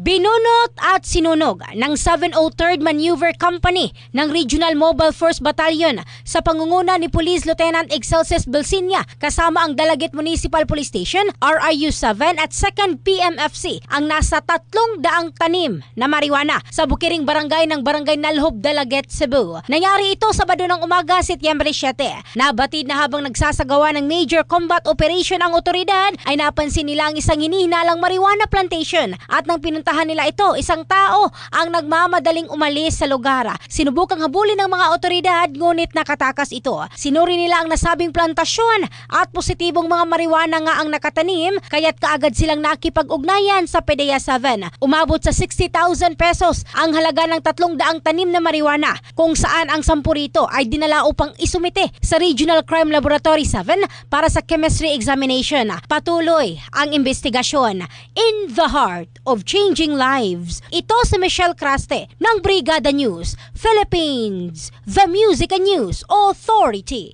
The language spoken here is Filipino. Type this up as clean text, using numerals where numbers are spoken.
Binunot at sinunog ng 703rd Maneuver Company ng Regional Mobile Force Battalion sa pangunguna ni Police Lieutenant Excelsis Belsinia kasama ang Dalaget Municipal Police Station, RIU-7 at 2nd PMFC ang nasa 300 tanim na marijuana sa Bukiring Barangay ng Barangay Nalhob, Dalaget, Cebu. Nangyari ito Sabado ng umaga, Setyembre 7. Nabatid na habang nagsasagawa ng major combat operation ang otoridad ay napansin nila ang isang hinihinalang marijuana plantation at nang pinuntahan nila ito, isang tao ang nagmamadaling umalis sa lugar. Sinubukang habulin ng mga otoridad ngunit nakatakas ito. Sinuri nila ang nasabing plantasyon at positibong mga marijuana nga ang nakatanim kaya't kaagad silang nakipag-ugnayan sa PDEA 7. Umabot sa 60,000 pesos ang halaga ng 300 tanim na marijuana kung saan ang 10 rito ay dinala upang isumite sa Regional Crime Laboratory 7 para sa chemistry examination. Patuloy ang investigasyon. In the heart of changing lives. Ito si Michelle Craste ng Brigada News Philippines, the Music and News Authority.